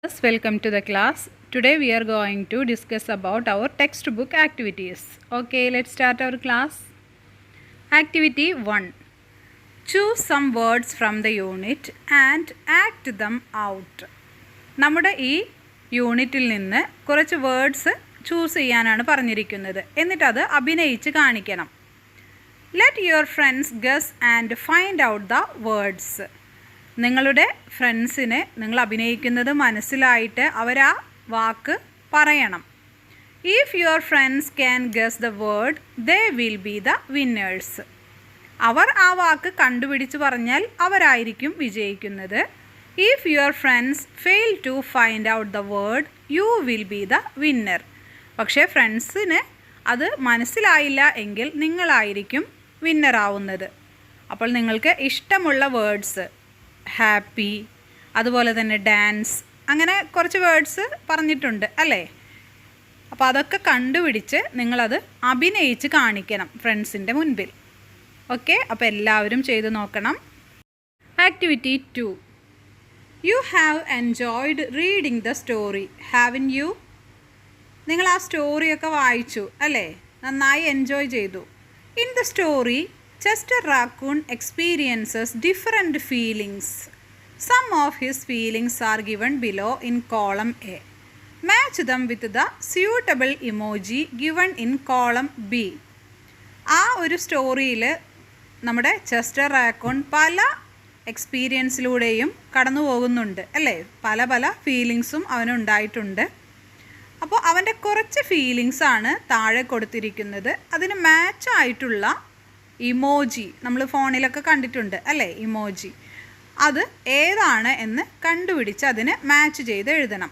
Welcome to the class. Today we are going to discuss about our textbook activities. Okay, let's start our class. Activity 1. Choose some words from the unit and act them out. നമ്മുടെ ഈ യൂണിറ്റിൽ നിന്ന് കുറച്ച് words choose ചെയ്യാനാണ് പറഞ്ഞിരിക്കുന്നത്. എന്നിട്ട് അത് അഭിനയിച്ച് കാണിക്കണം. Let your friends guess and find out the words. നിങ്ങളുടെ ഫ്രണ്ട്സിന് നിങ്ങൾ അഭിനയിക്കുന്നത് മനസ്സിലായിട്ട് അവരാ വാക്ക് പറയണം. If your friends can guess the word, they will be the winners. അവർ ആ വാക്ക് കണ്ടുപിടിച്ച് പറഞ്ഞാൽ അവരായിരിക്കും വിജയിക്കുന്നത്. If your friends fail to find out the word, you will be the winner. പക്ഷേ ഫ്രണ്ട്സിന് അത് മനസ്സിലായില്ല എങ്കിൽ നിങ്ങളായിരിക്കും വിന്നർ ആവുന്നത്. അപ്പോൾ നിങ്ങൾക്ക് ഇഷ്ടമുള്ള വേർഡ്സ് ഹാപ്പി, അതുപോലെ തന്നെ ഡാൻസ്, അങ്ങനെ കുറച്ച് വേർഡ്സ് പറഞ്ഞിട്ടുണ്ട് അല്ലേ? അപ്പോൾ അതൊക്കെ കണ്ടുപിടിച്ച് നിങ്ങളത് അഭിനയിച്ച് കാണിക്കണം ഫ്രണ്ട്സിൻ്റെ മുൻപിൽ. ഓക്കെ, അപ്പോൾ എല്ലാവരും ചെയ്ത് നോക്കണം. Activity 2. You have enjoyed reading the story, haven U? നിങ്ങൾ ആ സ്റ്റോറിയൊക്കെ വായിച്ചു അല്ലേ? നന്നായി എൻജോയ് ചെയ്തു. In the story Chester Raccoon experiences different feelings. Some of his feelings are given below in column A. Match them with the suitable emoji given in column B. ആ ഒരു സ്റ്റോറിയിൽ നമ്മുടെ Chester raccoon പല എക്സ്പീരിയൻസിലൂടെയും കടന്നു പോകുന്നുണ്ട് അല്ലേ? പല പല ഫീലിങ്സും അവനുണ്ടായിട്ടുണ്ട്. അപ്പോൾ അവൻ്റെ കുറച്ച് ഫീലിങ്സാണ് താഴെ കൊടുത്തിരിക്കുന്നത്. അതിന് മാച്ചായിട്ടുള്ള ഇമോജി നമ്മൾ ഫോണിലൊക്കെ കണ്ടിട്ടുണ്ട് അല്ലേ? ഇമോജി അത് ഏതാണ് എന്ന് കണ്ടുപിടിച്ച് അതിന് മാച്ച് ചെയ്ത് എഴുതണം.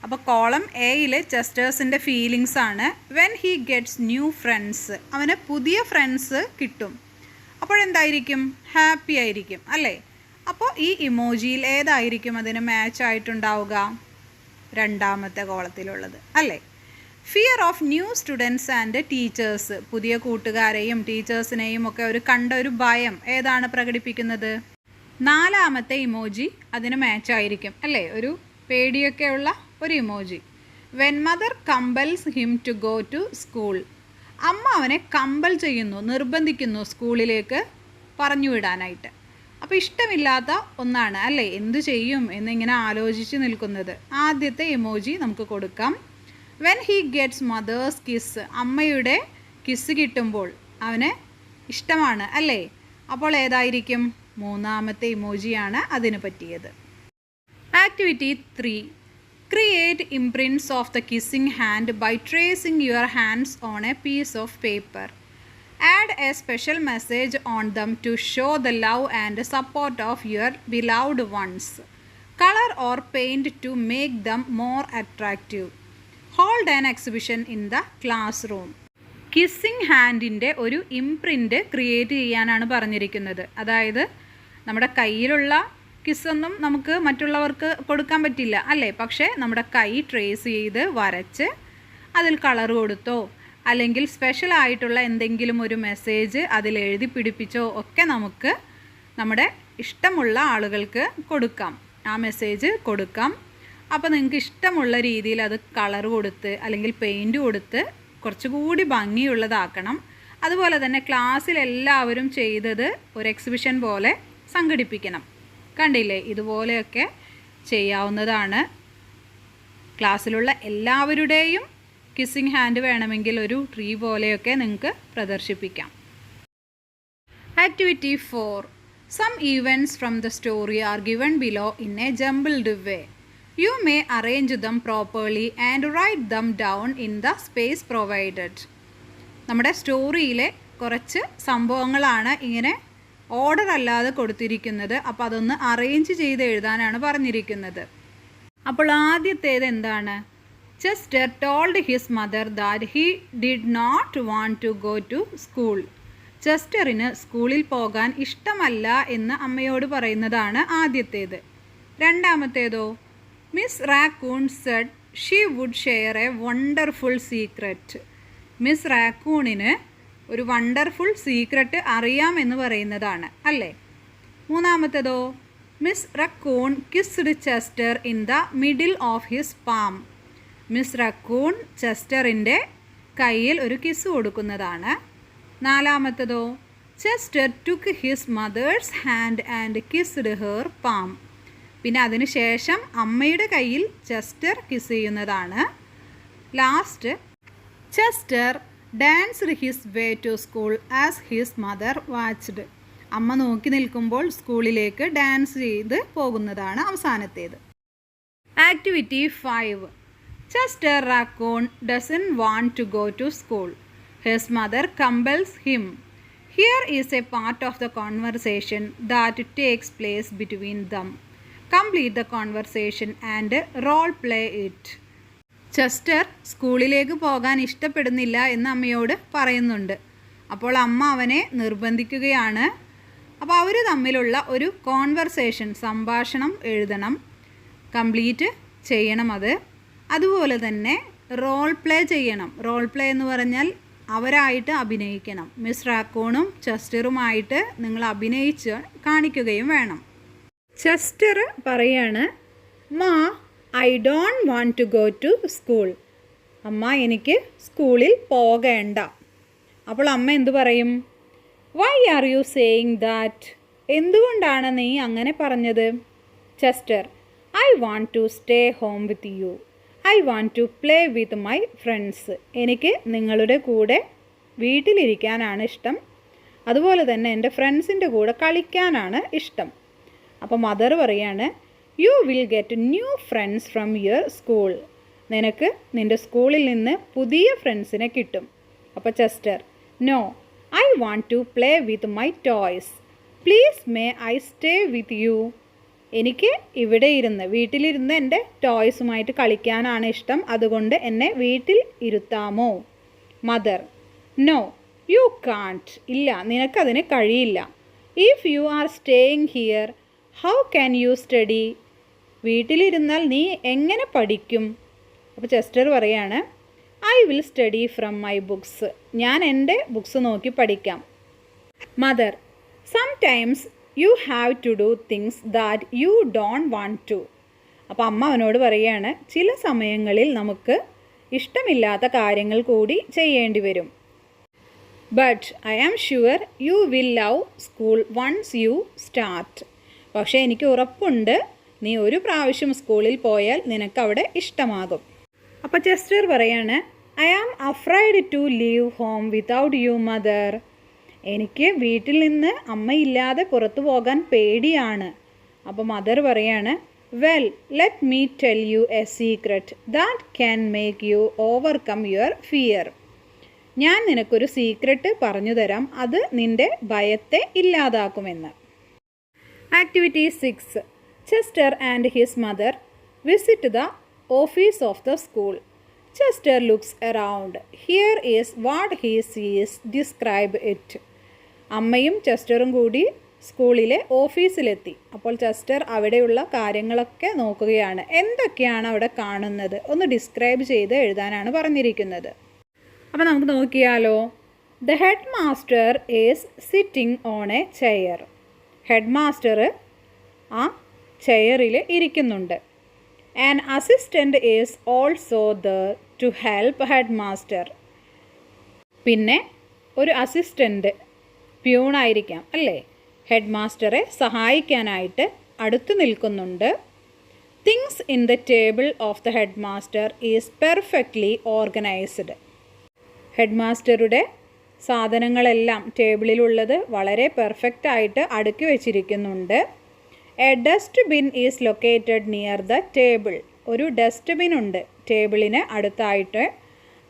അപ്പോൾ കോളം എയിൽ ചെസ്റ്റേഴ്സിൻ്റെ ഫീലിങ്സ് ആണ് when he gets new friends, അവന് പുതിയ ഫ്രണ്ട്സ് കിട്ടും. അപ്പോഴെന്തായിരിക്കും? ഹാപ്പി ആയിരിക്കും അല്ലേ? അപ്പോൾ ഈ ഇമോജിയിൽ ഏതായിരിക്കും അതിന് മാച്ച് ആയിട്ടുണ്ടാവുക? രണ്ടാമത്തെ കോളത്തിലുള്ളത് അല്ലേ? Fear of new students and teachers, പുതിയ കൂട്ടുകാരെയും ടീച്ചേഴ്സിനെയും ഒക്കെ കണ്ട ഒരു ഭയം ഏതാണ് പ്രകടിപ്പിക്കുന്നത്? നാലാമത്തെ ഇമോജി അതിന് മാച്ചായിരിക്കും അല്ലേ? ഒരു പേടിയൊക്കെയുള്ള ഒരു emoji. When mother compels him to go to school, അമ്മ അവനെ കമ്പൽ ചെയ്യുന്നു, നിർബന്ധിക്കുന്നു സ്കൂളിലേക്ക് പറഞ്ഞു വിടാനായിട്ട്. അപ്പോൾ ഇഷ്ടമില്ലാത്ത ഒന്നാണ് അല്ലേ? എന്തു ചെയ്യും എന്നിങ്ങനെ ആലോചിച്ച് നിൽക്കുന്നത്. ആദ്യത്തെ ഇമോജി നമുക്ക് കൊടുക്കാം. When he gets mother's kiss, അമ്മയുടെ കിസ് കിട്ടുമ്പോൾ അവന് ഇഷ്ടമാണ് അല്ലേ? അപ്പോൾ ഏതായിരിക്കും? മൂന്നാമത്തെ ഇമോജിയാണ് അതിന് പറ്റിയത്. Activity 3. Create imprints of the kissing hand by tracing your hands on a piece of paper. Add a special message on them to show the love and support of your beloved ones. Colour or paint to make them more attractive. Hold an exhibition in the class room. Kissing ഹാൻഡിൻ്റെ ഒരു imprint create ചെയ്യാനാണ് പറഞ്ഞിരിക്കുന്നത്. അതായത് നമ്മുടെ കയ്യിലുള്ള കിസ്സൊന്നും നമുക്ക് മറ്റുള്ളവർക്ക് കൊടുക്കാൻ പറ്റില്ല അല്ലേ? പക്ഷേ നമ്മുടെ കൈ ട്രേസ് ചെയ്ത് വരച്ച് അതിൽ കളർ കൊടുത്തോ അല്ലെങ്കിൽ സ്പെഷ്യലായിട്ടുള്ള എന്തെങ്കിലും ഒരു മെസ്സേജ് അതിൽ എഴുതി പിടിപ്പിച്ചോ ഒക്കെ നമുക്ക് നമ്മുടെ ഇഷ്ടമുള്ള ആളുകൾക്ക് കൊടുക്കാം, ആ മെസ്സേജ് കൊടുക്കാം. അപ്പോൾ നിങ്ങൾക്ക് ഇഷ്ടമുള്ള രീതിയിൽ അത് കളർ കൊടുത്ത് അല്ലെങ്കിൽ പെയിൻറ്റ് കൊടുത്ത് കുറച്ചുകൂടി ഭംഗിയുള്ളതാക്കണം. അതുപോലെ തന്നെ ക്ലാസ്സിൽ എല്ലാവരും ചെയ്തത് ഒരു എക്സിബിഷൻ പോലെ സംഘടിപ്പിക്കണം. കണ്ടില്ലേ? ഇതുപോലെയൊക്കെ ചെയ്യാവുന്നതാണ്. ക്ലാസ്സിലുള്ള എല്ലാവരുടെയും കിസ്സിങ് ഹാൻഡ് വേണമെങ്കിൽ ഒരു ട്രീ പോലെയൊക്കെ നിങ്ങൾക്ക് പ്രദർശിപ്പിക്കാം. Activity 4. Some events from the story are given below in a jumbled way. You may arrange them properly and write them down in the space provided. നമ്മുടെ സ്റ്റോറിയിലെ കുറച്ച് സംഭവങ്ങളാണ് ഇങ്ങനെ ഓർഡർ അല്ലാതെ കൊടുത്തിരിക്കുന്നത്. അപ്പോൾ അതൊന്ന് അറേഞ്ച് ചെയ്ത് എഴുതാനാണ് പറഞ്ഞിരിക്കുന്നത്. അപ്പോൾ ആദ്യത്തേത് എന്താണ്? Chester told his mother that he did not want to go to school. ചെസ്റ്ററിന് സ്കൂളിൽ പോകാൻ ഇഷ്ടമല്ല എന്ന് അമ്മയോട് പറയുന്നതാണ് ആദ്യത്തേത്. രണ്ടാമത്തേതോ? Miss Raccoon said she would share a wonderful secret. Miss റാക്കൂണിന് ഒരു വണ്ടർഫുൾ സീക്രട്ട് അറിയാമെന്ന് പറയുന്നതാണ് അല്ലേ? മൂന്നാമത്തേതോ? Miss Raccoon kissed Chester in the middle of his palm. Miss Raccoon ചെസ്റ്ററിൻ്റെ കയ്യിൽ ഒരു കിസ് കൊടുക്കുന്നതാണ്. നാലാമത്തതോ Chester took his mother's hand and kissed her palm. പിന്നെ അതിനുശേഷം അമ്മയുടെ കയ്യിൽ ചെസ്റ്റർ കിസ് ചെയ്യുന്നതാണ്. Last Chester danced his way to school as his mother watched. അമ്മ നോക്കി നിൽക്കുമ്പോൾ സ്കൂളിലേക്ക് ഡാൻസ് ചെയ്ത് പോകുന്നതാണ് അവസാനത്തേത്. Activity 5. Chester raccoon doesn't want to go to school. His mother compels him. Here is a part of the conversation that takes place between them. Complete the conversation and role play it. Chester സ്കൂളിലേക്ക് പോകാൻ ഇഷ്ടപ്പെടുന്നില്ല എന്ന് അമ്മയോട് പറയുന്നുണ്ട്. അപ്പോൾ അമ്മ അവനെ നിർബന്ധിക്കുകയാണ്. അപ്പോൾ അവർ തമ്മിലുള്ള ഒരു കോൺവെർസേഷൻ, സംഭാഷണം എഴുതണം, കംപ്ലീറ്റ് ചെയ്യണം. അതുപോലെ തന്നെ റോൾ പ്ലേ ചെയ്യണം. റോൾ പ്ലേ എന്ന് പറഞ്ഞാൽ അവരായിട്ട് അഭിനയിക്കണം. മിസ് റാക്കൂണും ചെസ്റ്ററുമായിട്ട് നിങ്ങൾ അഭിനയിച്ച് കാണിക്കുകയും വേണം. ചെസ്റ്റർ പറയാണ്, ma I don't want to go to school. അമ്മ എനിക്ക് സ്കൂളിൽ പോകേണ്ട. അപ്പോൾ അമ്മ എന്തു പറയും? Why are you saying that? എന്തുകൊണ്ടാണ് നീ അങ്ങനെ പറഞ്ഞത്? Chester, I want to stay home with you. I want to play with my friends. എനിക്ക് നിങ്ങളുടെ കൂടെ വീട്ടിലിരിക്കാനാണ് ഇഷ്ടം. അതുപോലെ തന്നെ എൻ്റെ ഫ്രണ്ട്സിൻ്റെ കൂടെ കളിക്കാനാണ് ഇഷ്ടം. അപ്പോൾ മദർ പറയാണ്, you will get new friends from your school. നിനക്ക് നിൻ്റെ സ്കൂളിൽ നിന്ന് പുതിയ ഫ്രണ്ട്സിനെ കിട്ടും. അപ്പോൾ Chester, no, I want to play with my toys. Please may I stay with you. എനിക്ക് ഇവിടെ ഇരുന്ന് വീട്ടിലിരുന്ന് എൻ്റെ ടോയ്സുമായിട്ട് കളിക്കാനാണ് ഇഷ്ടം. അതുകൊണ്ട് എന്നെ വീട്ടിൽ ഇരുത്താമോ? Mother, no, you can't. ഇല്ല, നിനക്കതിന് കഴിയില്ല. If you are staying here, how can you study? വീട്ടിലിരുന്നാൽ നീ എങ്ങനെ പഠിക്കും? അപ്പോൾ ചെസ്റ്റർ പറയാണ്, I will study from my books. ഞാൻ എൻ്റെ ബുക്സ് നോക്കി പഠിക്കാം. Mother, sometimes you have to do things that you don't want to. അപ്പോൾ അമ്മ അവനോട് പറയുകയാണ്, ചില സമയങ്ങളിൽ നമുക്ക് ഇഷ്ടമില്ലാത്ത കാര്യങ്ങൾ കൂടി ചെയ്യേണ്ടി വരും. But I am sure you will love school once you start. പക്ഷേ എനിക്ക് ഉറപ്പുണ്ട്, നീ ഒരു പ്രാവശ്യം സ്കൂളിൽ പോയാൽ നിനക്കവിടെ ഇഷ്ടമാകും. അപ്പോൾ ചെസ്റ്റർ പറയാണ്, I am afraid to leave home without you mother. എനിക്ക് വീട്ടിൽ നിന്ന് അമ്മയില്ലാതെ പുറത്തു പോകാൻ പേടിയാണ്. അപ്പോൾ മദർ പറയാണ്, well let me tell you A secret that can make you overcome your fear. ഞാൻ നിനക്കൊരു സീക്രട്ട് പറഞ്ഞു തരാം, അത് നിൻ്റെ ഭയത്തെ ഇല്ലാതാക്കുമെന്ന്. Activity 6. Chester and his mother visit the office of the school. Chester looks around. Here is what he sees. Describe it. അമ്മയും ചെസ്റ്ററും കൂടി സ്കൂളിലെ ഓഫീസിലെത്തി. അപ്പോൾ ചെസ്റ്റർ അവിടെയുള്ള കാര്യങ്ങളൊക്കെ നോക്കുകയാണ്. എന്തൊക്കെയാണ് അവിടെ കാണുന്നത് ഒന്ന് ഡിസ്ക്രൈബ് ചെയ്ത് എഴുതാനാണ് പറഞ്ഞിരിക്കുന്നത്. അപ്പോൾ നമുക്ക് നോക്കിയാലോ. The head master is sitting on a chair. Headmaster ആ ചെയറിൽ ഇരിക്കുന്നുണ്ട്. An assistant is also there to help headmaster. പിന്നെ ഒരു അസിസ്റ്റൻ്റ്, പ്യൂണായിരിക്കാം അല്ലേ, ഹെഡ് മാസ്റ്ററെ സഹായിക്കാനായിട്ട് അടുത്ത് നിൽക്കുന്നുണ്ട്. Things in the table of the head master is perfectly organized. Head മാസ്റ്ററുടെ സാധനങ്ങളെല്ലാം ടേബിളിലുള്ളത് വളരെ പെർഫെക്റ്റായിട്ട് അടുക്കി വച്ചിരിക്കുന്നുണ്ട്. A dustbin is located near the table. ഒരു ഡസ്റ്റ്ബിൻ ഉണ്ട് ടേബിളിന് അടുത്തായിട്ട്.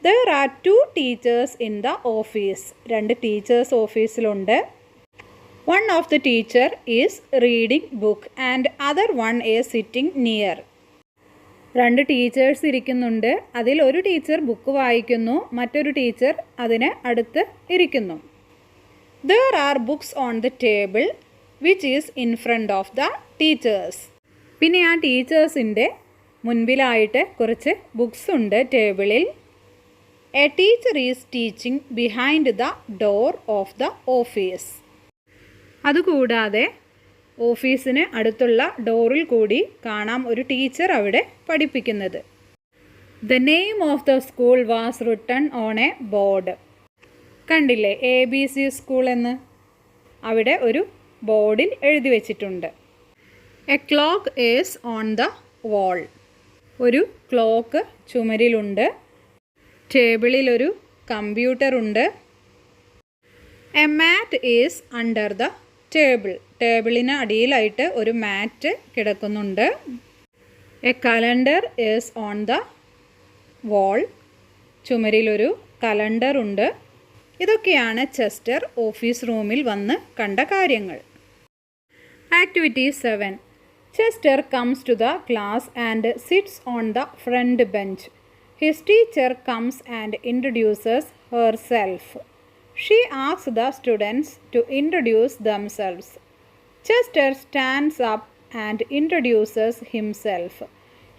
There are 2 teachers in the office. 2 teachers ഓഫീസിലുണ്ട്. One of the teacher is reading book and other one is sitting near. 2 teachers ഇരിക്കുന്നുണ്ട്. അതിൽ ഒരു ടീച്ചർ ബുക്ക് വായിക്കുന്നു, മറ്റൊരു ടീച്ചർ അതിന് അടുത്ത് ഇരിക്കുന്നു. There are books on the table which is in front of the teachers. പിന്നെ ആ ടീച്ചേഴ്സിൻ്റെ മുൻപിലായിട്ട് കുറച്ച് ബുക്സ് ഉണ്ട് ടേബിളിൽ. A teacher is teaching behind the door of the office. അതുകൂടാതെ ഓഫീസിന് അടുത്തുള്ള ഡോറിൽ കൂടി കാണാം ഒരു ടീച്ചർ അവിടെ പഠിപ്പിക്കുന്നത്. The name of the school was written on a board. കണ്ടില്ലേ ABC സ്കൂൾ എന്ന്? അവിടെ ഒരു ബോർഡിൽ എഴുതി വച്ചിട്ടുണ്ട്. A clock is on the wall. ഒരു ക്ലോക്ക് ചുമരിലുണ്ട്. ടേബിളിലൊരു കമ്പ്യൂട്ടറുണ്ട്. A mat is under the table. ടേബിളിന് അടിയിലായിട്ട് ഒരു മാറ്റ് കിടക്കുന്നുണ്ട്. A calendar is on the wall. ചുമരിലൊരു കലണ്ടർ ഉണ്ട്. ഇതൊക്കെയാണ് ചെസ്റ്റർ ഓഫീസ് റൂമിൽ വന്ന് കണ്ട കാര്യങ്ങൾ. Activity 7. Chester comes to the class and sits on the front bench. His teacher comes and introduces herself. She asks the students to introduce themselves. Chester stands up and introduces himself.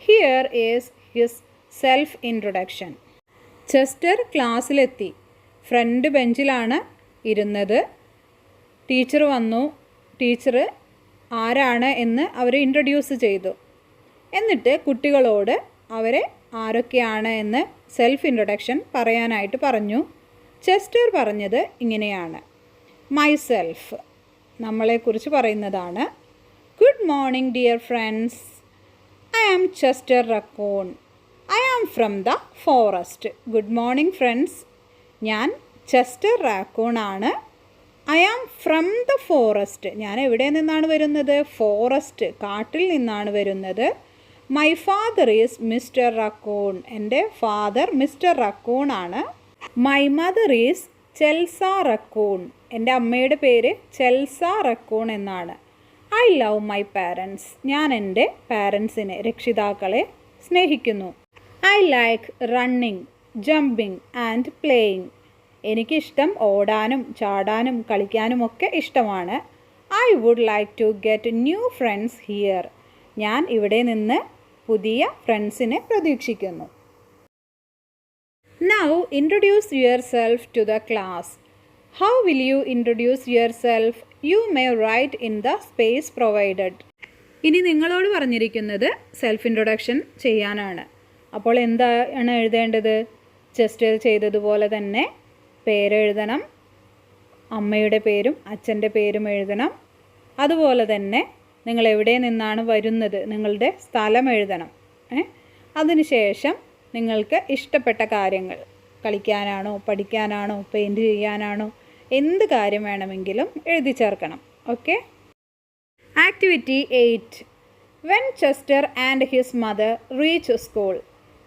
Here is his self-introduction. Chester ക്ലാസ്സിലെത്തി. Front ബെഞ്ചിലാണ് ഇരുന്നത്. ടീച്ചർ വന്നു. Teacher ആരാണ് എന്ന് അവർ introduce ചെയ്തു. എന്നിട്ട് കുട്ടികളോട് അവരെ ആരൊക്കെയാണ് എന്ന് സെൽഫ് ഇൻട്രൊഡക്ഷൻ പറയാനായിട്ട് പറഞ്ഞു. ചെസ്റ്റർ പറഞ്ഞത് ഇങ്ങനെയാണ്: മൈസെൽഫ്, നമ്മളെക്കുറിച്ച് പറയുന്നതാണ്. Good morning dear friends, I am Chester Raccoon. I am from the forest. Good morning friends, ഞാൻ ചെസ്റ്റർ റാക്കൂൺ ആണ്. I am from the forest. ഞാൻ എവിടെ നിന്നാണ് വരുന്നത്? ഫോറസ്റ്റ്, കാട്ടിൽ നിന്നാണ് വരുന്നത്. My father is Mr Raccoon. എൻ്റെ ഫാദർ മിസ്റ്റർ റക്കൂൺ ആണ്. My mother is Chelsea Raccoon. എൻ്റെ അമ്മയുടെ പേര് ചെൽസ റക്കൂൺ എന്നാണ്. I love my parents. ഞാൻ എൻ്റെ പാരൻസിനെ, രക്ഷിതാക്കളെ സ്നേഹിക്കുന്നു. I like running, jumping and playing. എനിക്കിഷ്ടം ഓടാനും ചാടാനും കളിക്കാനും ഒക്കെ ഇഷ്ടമാണ്. I would like to get new friends here. ഞാൻ ഇവിടെ നിന്ന് പുതിയ ഫ്രണ്ട്സിനെ പ്രതീക്ഷിക്കുന്നു. Now introduce yourself to the class. How will you introduce yourself? You may write in the space provided. ഇനി നിങ്ങളോട് പറഞ്ഞിരിക്കുന്നത് സെൽഫ് ഇൻട്രൊഡക്ഷൻ ചെയ്യാനാണ്. അപ്പോൾ എന്താണ് എഴുതേണ്ടത്? ചെസ്റ്റർ ചെയ്തതുപോലെ തന്നെ പേരെഴുതണം. അമ്മയുടെ പേരും അച്ഛൻ്റെ പേരും എഴുതണം. അതുപോലെ തന്നെ നിങ്ങൾ എവിടെ നിന്നാണ് വരുന്നത്, നിങ്ങളുടെ സ്ഥലം എഴുതണം. അതിനുശേഷം നിങ്ങൾക്ക് ഇഷ്ടപ്പെട്ട കാര്യങ്ങൾ, കളിക്കാനാണോ പഠിക്കാനാണോ പെയിൻറ് ചെയ്യാനാണോ എന്ത് കാര്യം വേണമെങ്കിലും എഴുതി ചേർക്കണം. Okay. Activity 8. When Chester and his mother reach school,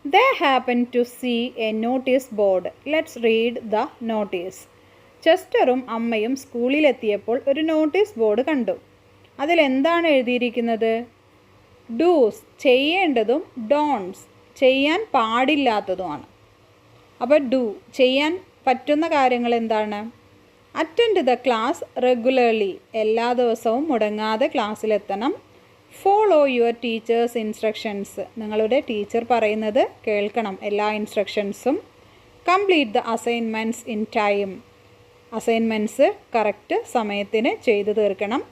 they happen to see a notice board. Let's read the notice. ചെസ്റ്ററും അമ്മയും സ്കൂളിലെത്തിയപ്പോൾ ഒരു നോട്ടീസ് ബോർഡ് കണ്ടു. അതിലെന്താണ് എഴുതിയിരിക്കുന്നത്? ഡൂസ്, ചെയ്യേണ്ടതും, ഡോൺസ്, ചെയ്യാൻ പാടില്ലാത്തതുമാണ്. അപ്പോൾ ഡു, ചെയ്യാൻ പറ്റുന്ന കാര്യങ്ങൾ എന്താണ്? അറ്റൻഡ് ദ ക്ലാസ് റെഗുലർലി, എല്ലാ ദിവസവും മുടങ്ങാതെ ക്ലാസ്സിലെത്തണം. ഫോളോ യുവർ ടീച്ചേഴ്സ് ഇൻസ്ട്രക്ഷൻസ്, നിങ്ങളുടെ ടീച്ചർ പറയുന്നത് കേൾക്കണം, എല്ലാ ഇൻസ്ട്രക്ഷൻസും. Complete the assignments in time, assignments correct സമയത്തിന് ചെയ്തു തീർക്കണം.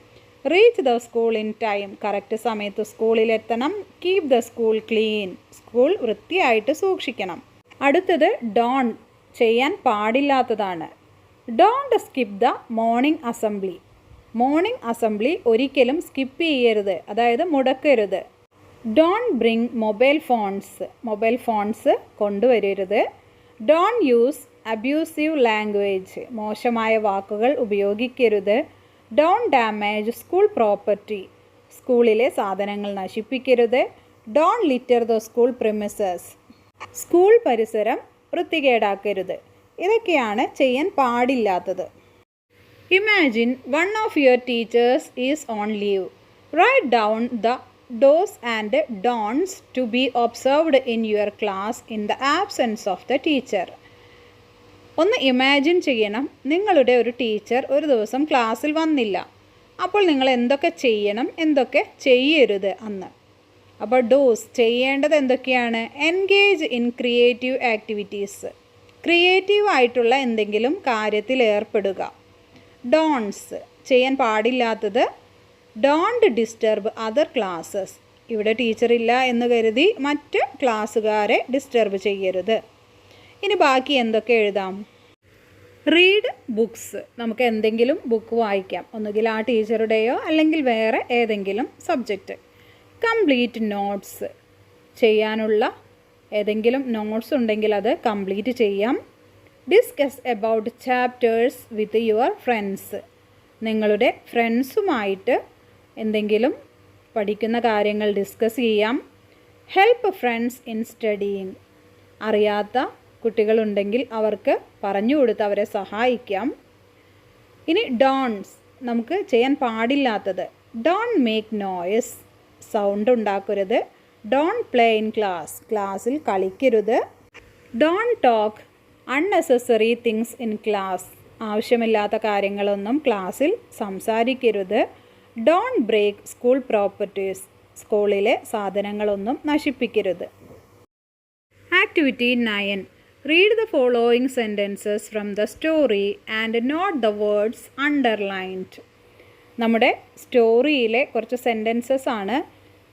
Reach the school in time, correct സമയത്ത് സ്കൂളിലെത്തണം. Keep the school clean, school വൃത്തിയായിട്ട് സൂക്ഷിക്കണം. അടുത്തത് ഡോൺ, ചെയ്യാൻ പാടില്ലാത്തതാണ്. Don't skip the morning assembly, morning assembly ഒരിക്കലും സ്കിപ്പ് ചെയ്യരുത്, അതായത് മുടക്കരുത്. Don't bring mobile phones, mobile phones കൊണ്ടുവരരുത്. ഡോണ്ട് യൂസ് അബ്യൂസീവ് ലാംഗ്വേജ്, മോശമായ വാക്കുകൾ ഉപയോഗിക്കരുത്. ഡോണ്ട് ഡാമേജ് സ്കൂൾ പ്രോപ്പർട്ടി, സ്കൂളിലെ സാധനങ്ങൾ നശിപ്പിക്കരുത്. Don't litter the school premises, school പരിസരം വൃത്തികേടാക്കരുത്. ഇതൊക്കെയാണ് ചെയ്യാൻ പാടില്ലാത്തത്. Imagine one of your teachers is on leave. Write down the do's and don'ts to be observed in your class in the absence of the teacher. ഒന്ന് imagine ചെയ്യണം, നിങ്ങളുടെ ഒരു teacher ഒരു ദിവസം ക്ലാസ്സിൽ വന്നില്ല. അപ്പോൾ നിങ്ങൾ എന്തൊക്കെ ചെയ്യണം, എന്തൊക്കെ ചെയ്യരുത് അന്ന്. അപ്പോൾ ഡോസ്, ചെയ്യേണ്ടത് എന്തൊക്കെയാണ്? Engage in creative activities, creative ആയിട്ടുള്ള എന്തെങ്കിലും കാര്യത്തിൽ ഏർപ്പെടുക. ഡോൺസ്, ചെയ്യാൻ പാടില്ലാത്തത്. Don't disturb other classes. ഇവിടെ ടീച്ചറില്ല എന്ന് കരുതി മറ്റ് ക്ലാസ്സുകാരെ ഡിസ്റ്റർബ് ചെയ്യരുത്. ഇനി ബാക്കി എന്തൊക്കെ എഴുതാം? Read books. നമുക്ക് എന്തെങ്കിലും ബുക്ക് വായിക്കാം, ഒന്നുകിൽ ആ ടീച്ചറുടെയോ അല്ലെങ്കിൽ വേറെ ഏതെങ്കിലും സബ്ജക്റ്റ്. Complete notes. ചെയ്യാനുള്ള ഏതെങ്കിലും നോട്ട്സ് ഉണ്ടെങ്കിൽ അത് കംപ്ലീറ്റ് ചെയ്യാം. Discuss about chapters with your friends. നിങ്ങളുടെ ഫ്രണ്ട്സുമായിട്ട് എന്തെങ്കിലും പഠിക്കുന്ന കാര്യങ്ങൾ ഡിസ്കസ് ചെയ്യാം. Help friends in studying. അറിയാത്ത കുട്ടികളുണ്ടെങ്കിൽ അവർക്ക് പറഞ്ഞു കൊടുത്ത് അവരെ സഹായിക്കാം. ഇനി ഡോൺസ്, നമുക്ക് ചെയ്യാൻ പാടില്ലാത്തത്. Don't make noise. സൗണ്ട് ഉണ്ടാക്കരുത്. Don't play in class. ക്ലാസ്സിൽ കളിക്കരുത്. Don't talk unnecessary things in class. ആവശ്യമില്ലാത്ത കാര്യങ്ങളൊന്നും ക്ലാസ്സിൽ സംസാരിക്കരുത്. Don't break school properties. സ്കൂളിലെ സാധനങ്ങളൊന്നും നശിപ്പിക്കരുത്. Activity 9. Read the following sentences from the story and note the words underlined. നമ്മുടെ സ്റ്റോറിയിലെ കുറച്ച് സെൻറ്റൻസസ് ആണ്.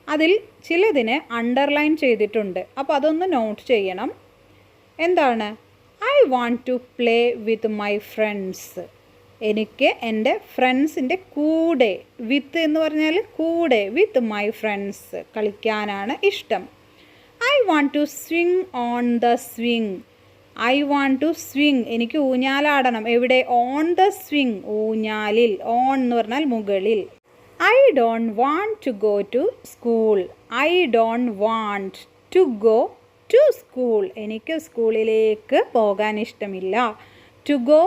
അതിൽ ചിലതിനെ അണ്ടർലൈൻ ചെയ്തിട്ടുണ്ട്. അപ്പോൾ അതൊന്ന് നോട്ട് ചെയ്യണം. എന്താണ്? I want to play with my friends. എനിക്ക് എൻ്റെ ഫ്രണ്ട്സിൻ്റെ കൂടെ, വിത്ത് എന്ന് പറഞ്ഞാൽ കൂടെ, വിത്ത് മൈ ഫ്രണ്ട്സ് കളിക്കാനാണ് ഇഷ്ടം. I want to swing on the swing. I want to swing. എനിക്ക് ഊഞ്ഞാലാടണം. എവിടെ? ഓൺ ദ സ്വിങ്, ഊഞ്ഞാലിൽ. ഓൺ എന്ന് പറഞ്ഞാൽ മുകളിൽ. I don't want to go to school. I don't want to go to school. എനിക്ക് സ്കൂളിലേക്ക് പോകാൻ ഇഷ്ടമില്ല. ടു ഗോ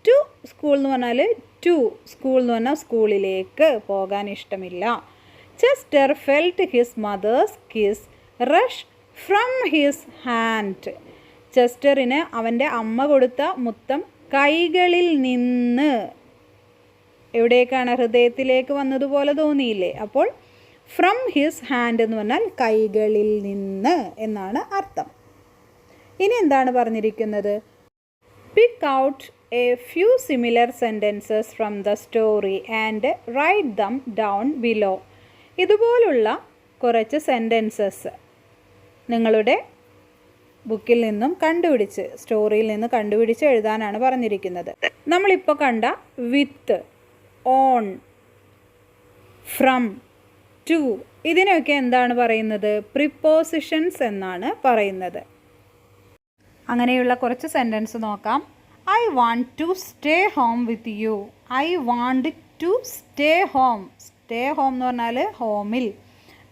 ടു സ്കൂൾ എന്ന് പറഞ്ഞാൽ ടു, സ്കൂൾ എന്ന് പറഞ്ഞാൽ സ്കൂളിലേക്ക് പോകാൻ ഇഷ്ടമില്ല. Chester felt his mother's kiss rush from his hand. ചെസ്റ്ററിന് അവൻ്റെ അമ്മ കൊടുത്ത മുത്തം കൈകളിൽ നിന്ന് എവിടേക്കാണ്? ഹൃദയത്തിലേക്ക് വന്നതുപോലെ തോന്നിയില്ലേ? അപ്പോൾ ഫ്രം ഹിസ് ഹാൻഡ് എന്ന് പറഞ്ഞാൽ കൈകളിൽ നിന്ന് എന്നാണ് അർത്ഥം. ഇനി എന്താണ് പറഞ്ഞിരിക്കുന്നത്? Pick out A few similar sentences from the story and write them down below. ഇതുപോലുള്ള കുറച്ച് സെൻറ്റൻസസ് നിങ്ങളുടെ ബുക്കിൽ നിന്നും കണ്ടുപിടിച്ച്, സ്റ്റോറിയിൽ നിന്ന് കണ്ടുപിടിച്ച് എഴുതാനാണ് പറഞ്ഞിരിക്കുന്നത്. നമ്മളിപ്പോൾ കണ്ട വിത്ത്, ഓൺ, ഫ്രം, ടു, ഇതിനൊക്കെ എന്താണ് പറയുന്നത്? പ്രിപ്പോസിഷൻസ് എന്നാണ് പറയുന്നത്. അങ്ങനെയുള്ള കുറച്ച് സെൻറ്റൻസ് നോക്കാം. I want to stay home with you. I want to stay home. Stay home എന്ന് പറഞ്ഞാൽ ഹോമിൽ.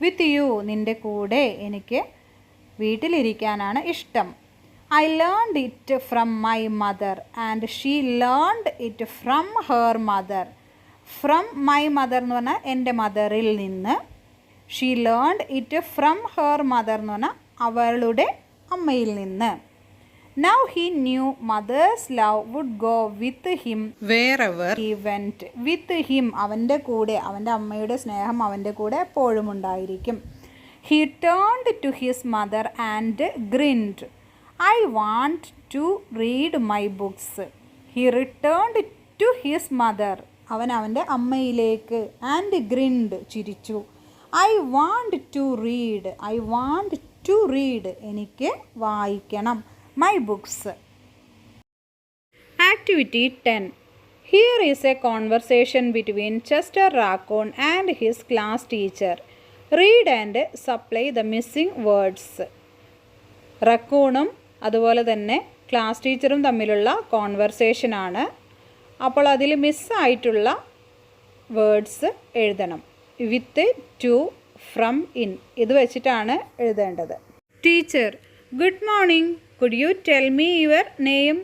വിത്ത് യു, നിൻ്റെ കൂടെ, എനിക്ക് വീട്ടിലിരിക്കാനാണ് ഇഷ്ടം. I learned it from my mother and she learned it from her mother. From my mother എന്ന് പറഞ്ഞാൽ എൻ്റെ മദറിൽ നിന്ന്. She learned it from her mother എന്ന് പറഞ്ഞാൽ അവളുടെ അമ്മയിൽ നിന്ന്. Now he knew mother's love would go with him wherever he went. With him, അവൻ്റെ കൂടെ, അവൻ്റെ അമ്മയുടെ സ്നേഹം അവൻ്റെ കൂടെ എപ്പോഴും ഉണ്ടായിരിക്കും. He turned to his mother and grinned. I want to read my books. He returned to his mother. അവൻ അവൻ്റെ അമ്മയിലേക്ക് and grinned, ചിരിച്ചു. I want to read. I want to read. എനിക്ക് വായിക്കണം. My books. Activity 10. Here is a conversation between Chester Raccoon and his class teacher. Read and supply the missing words. റക്കൂണും അതുപോലെ തന്നെ class ടീച്ചറും തമ്മിലുള്ള കോൺവെർസേഷനാണ്. അപ്പോൾ അതിൽ മിസ്സായിട്ടുള്ള വേർഡ്സ് എഴുതണം. വിത്ത്, ടു, ഫ്രം, ഇൻ, ഇത് വെച്ചിട്ടാണ് എഴുതേണ്ടത്. Teacher, good morning. Could you tell me your name?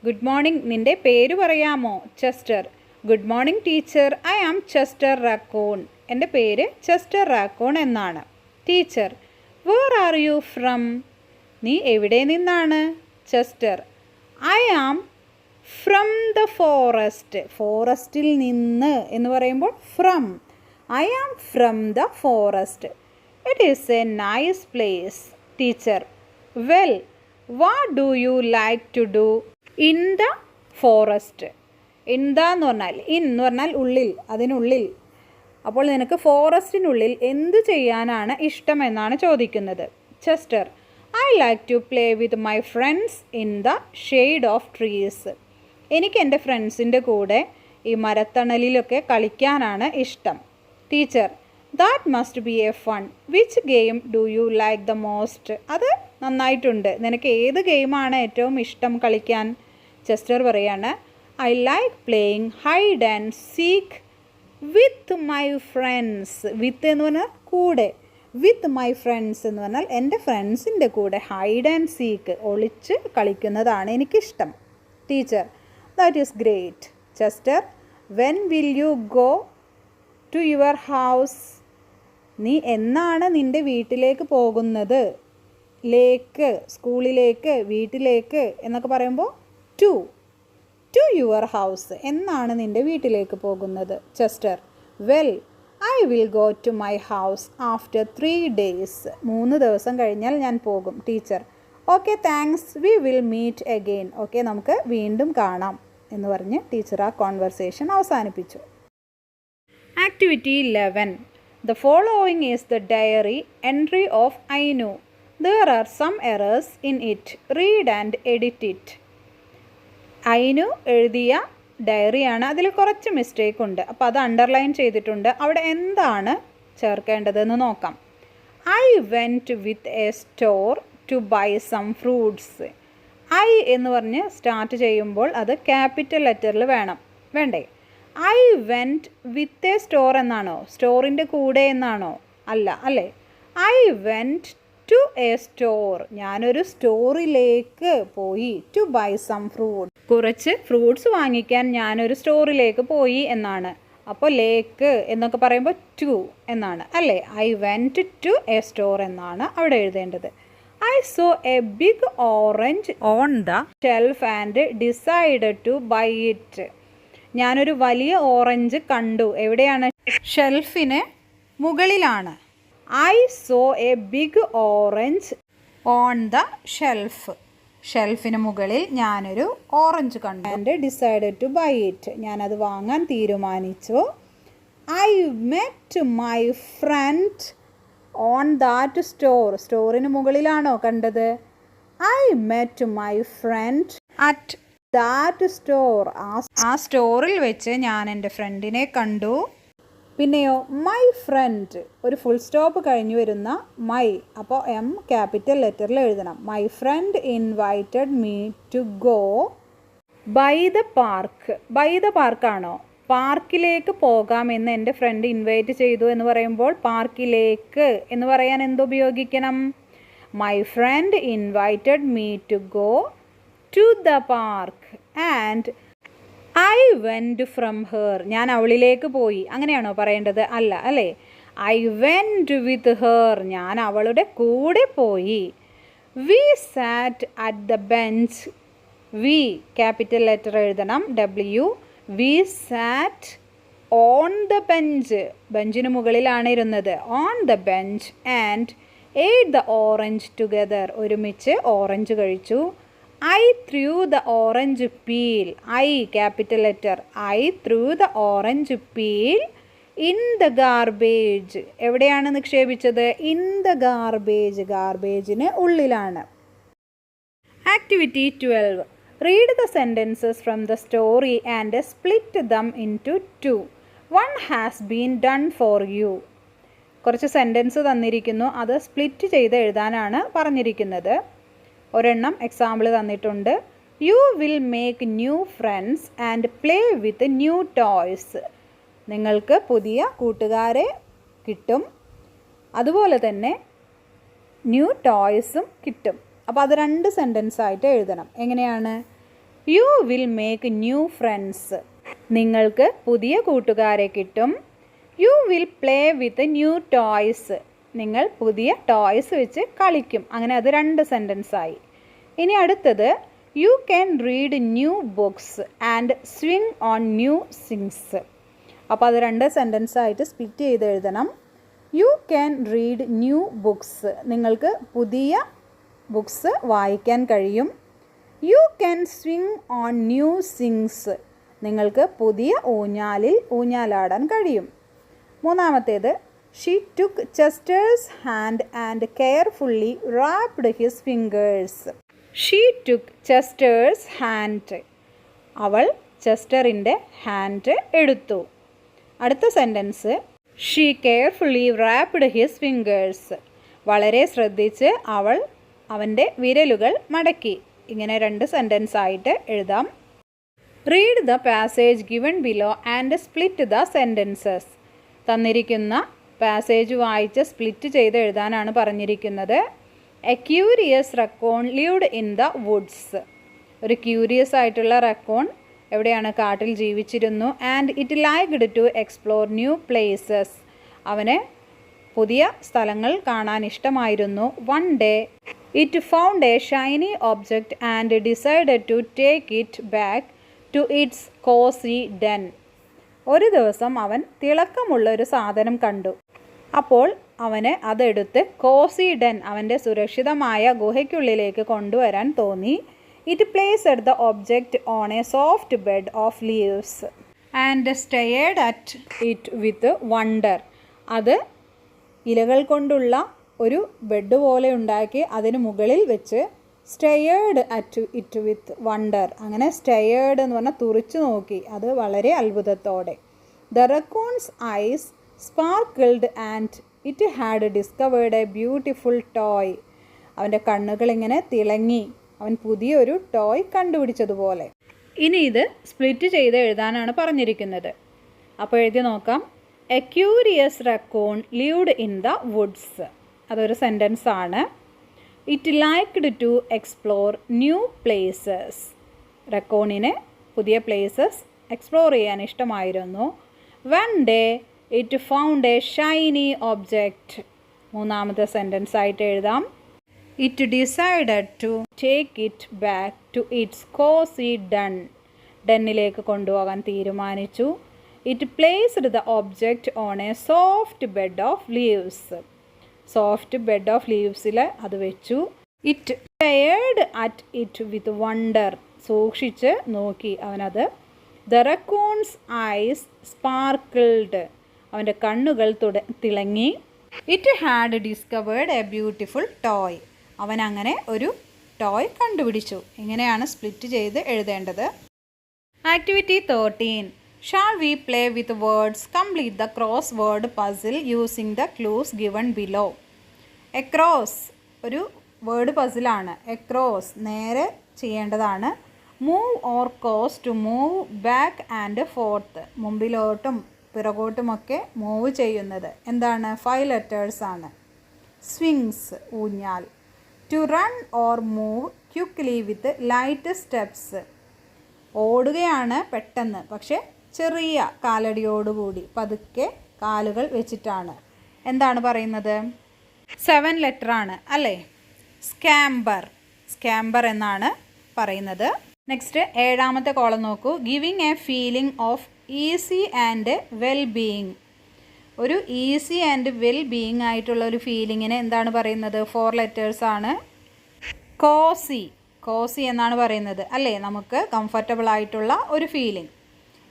Good morning, നിൻ്റെ പേര് പറയാമോ? Chester. Good morning teacher, I am Chester Raccoon. എൻ്റെ പേര് ചെസ്റ്റർ റാക്കൂൺ എന്നാണ്. Teacher, where are you from? നീ എവിടെ നിന്നാണ്? Chester, I am from the forest. ഫോറസ്റ്റിൽ നിന്ന് എന്ന് പറയുമ്പോൾ from. I am from the forest. It is a nice place. Teacher, well, what do you like to do in the forest? In the എന്ന് പറഞ്ഞാൽ, in എന്ന് പറഞ്ഞാൽ ഉള്ളിൽ, അതിനുള്ളിൽ. അപ്പോൾ നിനക്ക് ഫോറസ്റ്റിനുള്ളിൽ എന്തു ചെയ്യാനാണ് ഇഷ്ടമെന്നാണ് ചോദിക്കുന്നത്. Chester: I like to play with my friends in the shade of trees. എനിക്ക് എൻ്റെ ഫ്രണ്ട്സിൻ്റെ കൂടെ ഈ മരത്തണലിലൊക്കെ കളിക്കാനാണ് ഇഷ്ടം. Teacher: that must be a fun. Which game do you like the most? അത് നന്നായിട്ടുണ്ട്. നിനക്ക് ഏത് ഗെയിമാണ് ഏറ്റവും ഇഷ്ടം കളിക്കാൻ? ചെസ്റ്റർ പറയാണ്, I like playing hide and seek with my friends. With എന്ന് പറഞ്ഞാൽ കൂടെ, വിത്ത് മൈ ഫ്രണ്ട്സ് എന്ന് പറഞ്ഞാൽ എൻ്റെ ഫ്രണ്ട്സിൻ്റെ കൂടെ ഹൈഡ് ആൻഡ് സീക്ക് ഒളിച്ച് കളിക്കുന്നതാണ് എനിക്കിഷ്ടം. Teacher: that is great. Chester: when will you go to your house? നീ എന്നാണ് നിൻ്റെ വീട്ടിലേക്ക് പോകുന്നത്? ലേക്ക്, സ്കൂളിലേക്ക്, വീട്ടിലേക്ക് എന്നൊക്കെ പറയുമ്പോൾ ടു യുവർ ഹൗസ്, എന്നാണ് നിൻ്റെ വീട്ടിലേക്ക് പോകുന്നത്? Chester: well, I will go to my house after 3 days. 3 ദിവസം കഴിഞ്ഞാൽ ഞാൻ പോകും. Teacher: okay, thanks, we will meet again. Okay, നമുക്ക് വീണ്ടും കാണാം എന്ന് പറഞ്ഞ് ടീച്ചർ ആ കോൺവെർസേഷൻ അവസാനിപ്പിച്ചു. Activity 11. The following is the diary entry of Ainu. There are some errors in it. Read and edit it. ഐനു എഴുതിയ ഡയറിയാണ്. അതിൽ കുറച്ച് മിസ്റ്റേക്ക് ഉണ്ട്. അപ്പോൾ അത് അണ്ടർലൈൻ ചെയ്തിട്ടുണ്ട്. അവിടെ എന്താണ് ചേർക്കേണ്ടതെന്ന് നോക്കാം. I went with a store to buy some fruits. I എന്ന് പറഞ്ഞ് സ്റ്റാർട്ട് ചെയ്യുമ്പോൾ അത് ക്യാപിറ്റൽ ലെറ്ററിൽ വേണ്ടേ? I went with a store എന്നാണോ? സ്റ്റോറിൻ്റെ കൂടെ എന്നാണോ? അല്ലേ? I went to a store. ഞാനൊരു സ്റ്റോറിലേക്ക് പോയി. To buy some fruit. കുറച്ച് ഫ്രൂട്ട്സ് വാങ്ങിക്കാൻ ഞാനൊരു സ്റ്റോറിലേക്ക് പോയി എന്നാണ്. അപ്പോൾ ലേക്ക് എന്നൊക്കെ പറയുമ്പോൾ ടു എന്നാണ് അല്ലേ? I went to a store എന്നാണ് അവിടെ എഴുതേണ്ടത്. I saw a big orange on the shelf and decided to buy it. ഞാനൊരു വലിയ ഓറഞ്ച് കണ്ടു. എവിടെയാണ്? ഷെൽഫിന് മുകളിലാണ്. I saw a big orange on the shelf. ഷെൽഫിന് മുകളിൽ ഞാനൊരു ഓറഞ്ച് കണ്ടു. And decided to buy it. ഞാനത് വാങ്ങാൻ തീരുമാനിച്ചു. I met my friend on that store. സ്റ്റോറിന് മുകളിലാണോ കണ്ടത്? I met my friend at that store. ആ സ്റ്റോറിൽ വെച്ച് ഞാൻ എൻ്റെ ഫ്രണ്ടിനെ കണ്ടു. പിന്നെയോ മൈ ഫ്രണ്ട്, ഒരു ഫുൾ സ്റ്റോപ്പ് കഴിഞ്ഞ് വരുന്ന മൈ, അപ്പോൾ എം ക്യാപിറ്റൽ ലെറ്ററിൽ എഴുതണം. My friend invited me to go by the park. By the പാർക്കാണോ? പാർക്കിലേക്ക് പോകാമെന്ന് എൻ്റെ ഫ്രണ്ട് ഇൻവൈറ്റ് ചെയ്തു എന്ന് പറയുമ്പോൾ പാർക്കിലേക്ക് എന്ന് പറയാൻ എന്തുപയോഗിക്കണം? My friend invited me to go to the park and I went from her. ഞാൻ അവളിലേക്ക് പോയി, അങ്ങനെയാണോ പറയേണ്ടത്? അല്ലേ? I went with her. ഞാൻ അവളുടെ കൂടെ പോയി. We sat at the bench. We capital letter എഴുതണം. W. We sat on the bench. ബെഞ്ചിന് മുകളിലാണ് ഇരുന്നത്. On the bench and ate the orange together. ഒരുമിച്ച് ഓറഞ്ച് കഴിച്ചു. I threw the orange peel. I capital letter. I threw the orange peel in the garbage. എവിടെയാണ് നിക്ഷേപിച്ചത്? In the garbage. ഗാർബേജിന് ഉള്ളിലാണ്. Activity 12. Read the sentences from the story and split them into 2. One has been done for you. കുറച്ച് sentence തന്നിരിക്കുന്നു. അത് split ചെയ്ത് എഴുതാനാണ് പറഞ്ഞിരിക്കുന്നത്. ഒരെണ്ണം example തന്നിട്ടുണ്ട്. You will make new friends and play with new toys. നിങ്ങൾക്ക് പുതിയ കൂട്ടുകാരെ കിട്ടും, അതുപോലെ തന്നെ ന്യൂ ടോയ്സും കിട്ടും. അപ്പോൾ അത് 2 സെൻറ്റൻസ് ആയിട്ട് എഴുതണം. എങ്ങനെയാണ്? You will make new friends. നിങ്ങൾക്ക് പുതിയ കൂട്ടുകാരെ കിട്ടും. You will play with new toys. നിങ്ങൾ പുതിയ ടോയ്സ് വെച്ച് കളിക്കും. അങ്ങനെ അത് 2 സെൻറ്റൻസ് ആയി. ഇനി അടുത്തത് you can read new books and swing on new sings. അപ്പോൾ അത് 2 സെൻറ്റൻസ് ആയിട്ട് സ്പ്ലിറ്റ് ചെയ്ത് എഴുതണം. You can read new books. നിങ്ങൾക്ക് പുതിയ ബുക്സ് വായിക്കാൻ കഴിയും. You can swing on new sings. നിങ്ങൾക്ക് പുതിയ ഊഞ്ഞാലിൽ ഊഞ്ഞാലാടാൻ കഴിയും. മൂന്നാമത്തേത് she took Chester's hand and carefully wrapped his fingers. She took Chester's hand. അവൾ ചെസ്റ്ററിൻ്റെ ഹാൻഡ് എടുത്തു. അടുത്ത sentence she carefully wrapped his fingers. വളരെ ശ്രദ്ധിച്ച് അവൾ അവൻ്റെ വിരലുകൾ മടക്കി. ഇങ്ങനെ 2 സെൻറ്റൻസ് ആയിട്ട് എഴുതാം. Read the passage given below and split the sentences. തന്നിരിക്കുന്ന പാസേജ് വായിച്ച് സ്പ്ലിറ്റ് ചെയ്ത് എഴുതാനാണ് പറഞ്ഞിരിക്കുന്നത്. A curious raccoon lived in the woods. ഒരു ക്യൂരിയസ് ആയിട്ടുള്ള റക്കോൺ എവിടെയാണ്? കാട്ടിൽ ജീവിച്ചിരുന്നു. And it liked to explore new places. അവന് പുതിയ സ്ഥലങ്ങൾ കാണാൻ ഇഷ്ടമായിരുന്നു. One day it found a shiny object and decided to take it back to its cosy den. ഒരു ദിവസം അവൻ തിളക്കമുള്ള ഒരു സാധനം കണ്ടു. അപ്പോൾ അവന് അതെടുത്ത് കോസി ഡെൻ, അവൻ്റെ സുരക്ഷിതമായ ഗുഹയ്ക്കുള്ളിലേക്ക് കൊണ്ടുവരാൻ തോന്നി. It placed the object on a soft bed of leaves and stared at it with wonder. അത് ഇലകൾ കൊണ്ടുള്ള ഒരു ബെഡ് പോലെ ഉണ്ടാക്കി അതിന് മുകളിൽ വെച്ച് stared at it with wonder. അങ്ങനെ സ്റ്റെയേർഡ് എന്ന് പറഞ്ഞാൽ തുറിച്ചു നോക്കി, അത് വളരെ അത്ഭുതത്തോടെ. The raccoon's eyes sparkled and it had discovered a beautiful toy. അവൻ്റെ കണ്ണുകൾ ഇങ്ങനെ തിളങ്ങി, അവൻ പുതിയൊരു ടോയ് കണ്ടുപിടിച്ചതുപോലെ. ഇനി ഇത് സ്പ്ലിറ്റ് ചെയ്ത് എഴുതാനാണ് പറഞ്ഞിരിക്കുന്നത്. അപ്പോൾ എഴുതി നോക്കാം. A curious raccoon lived in the woods. അതൊരു സെൻറ്റൻസ് ആണ്. It liked to explore new places. റക്കൂണിന് പുതിയ പ്ലേസസ് എക്സ്പ്ലോർ ചെയ്യാൻ ഇഷ്ടമായിരുന്നു. One day it found a shiny object. മൂന്നാമത്തെ സെൻറ്റൻസ് ആയിട്ട് എഴുതാം. It decided to take it back to its cosy den. ഡെന്നിലേക്ക് കൊണ്ടുപോകാൻ തീരുമാനിച്ചു. It placed the object on a soft bed of leaves. Soft bed of ലീവ്സിൽ അത് വെച്ചു. It stared at it with wonder. സൂക്ഷിച്ച് നോക്കി അവനത്. The raccoon's eyes sparkled. അവൻ്റെ കണ്ണുകൾ തിളങ്ങി. It had discovered a beautiful toy. അവൻ അങ്ങനെ ഒരു ടോയ് കണ്ടുപിടിച്ചു. ഇങ്ങനെയാണ് സ്പ്ലിറ്റ് ചെയ്ത് എഴുതേണ്ടത്. Activity 13. Shall we play with words? Complete the crossword puzzle using the clues given below. Across ഒരു വേർഡ് പസിലാണ്. എക്രോസ് നേരെ ചെയ്യേണ്ടതാണ്. Move or cause to move back and forth. മുമ്പിലോട്ടും പിറകോട്ടുമൊക്കെ മൂവ് ചെയ്യുന്നത് എന്താണ്? 5 ലെറ്റേഴ്സ് ആണ്. സ്വിങ്സ് ഊഞ്ഞാൽ. To run or move quickly with light steps. ഓടുകയാണ് പെട്ടെന്ന്, പക്ഷേ ചെറിയ കാലടിയോടുകൂടി പതുക്കെ കാലുകൾ വെച്ചിട്ടാണ്. എന്താണ് പറയുന്നത്? 7 ലെറ്റർ ആണ് അല്ലേ? സ്കാംബർ. സ്കാംബർ എന്നാണ് പറയുന്നത്. നെക്സ്റ്റ് 7ാമത്തെ കോളം നോക്കൂ. Giving A feeling of easy and well being. ഒരു ഈസി ആൻഡ് വെൽ ബീയിങ് ആയിട്ടുള്ള ഒരു ഫീലിങ്ങിന് എന്താണ് പറയുന്നത്? 4 ലെറ്റേഴ്സ് ആണ്. കോസി. കോസി എന്നാണ് പറയുന്നത് അല്ലേ? നമുക്ക് കംഫർട്ടബിൾ ആയിട്ടുള്ള ഒരു ഫീലിംഗ്.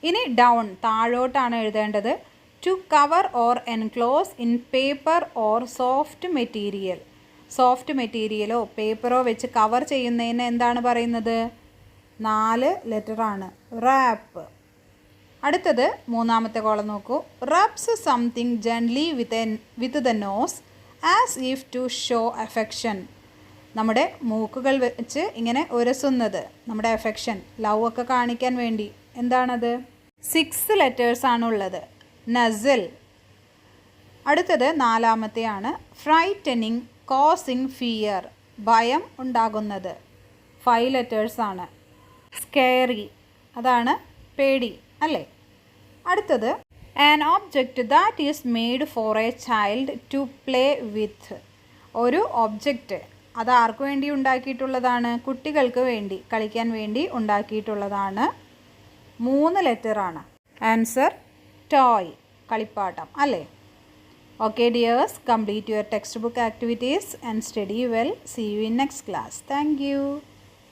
ഇനി ഡൗൺ, താഴോട്ടാണ് എഴുതേണ്ടത്. To cover or enclose in paper or soft material. Soft മെറ്റീരിയലോ പേപ്പറോ വെച്ച് കവർ ചെയ്യുന്നതിന് എന്താണ് പറയുന്നത്? 4 ലെറ്ററാണ്. റാപ്പ്. അടുത്തത് 3ാമത്തെ കോളം നോക്കൂ. Rubs something gently with the nose as if to show affection. നമ്മുടെ മൂക്കുകൾ വെച്ച് ഇങ്ങനെ ഉരസുന്നത് നമ്മുടെ അഫെക്ഷൻ, ലവ് ഒക്കെ കാണിക്കാൻ വേണ്ടി. എന്താണത്? 6 ലെറ്റേഴ്സ് ആണുള്ളത്. നസൽ. അടുത്തത് 4ാമത്തെയാണ്. Frightening causing fear. ഭയം ഉണ്ടാകുന്നത്. 5 ലെറ്റേഴ്സ് ആണ്. സ്കെയറി. അതാണ് പേടി അല്ലേ? അടുത്തത് an object that is made for a child to play with. ഒരു ഒബ്ജക്റ്റ് അത് ആർക്ക് വേണ്ടി ഉണ്ടാക്കിയിട്ടുള്ളതാണ്? കുട്ടികൾക്ക് വേണ്ടി കളിക്കാൻ വേണ്ടി ഉണ്ടാക്കിയിട്ടുള്ളതാണ്. 3 ലെറ്ററാണ്. ആൻസർ ടോയ്, കളിപ്പാട്ടം അല്ലേ? Okay dears, complete your textbook activities and study well. See you in next class. Thank you.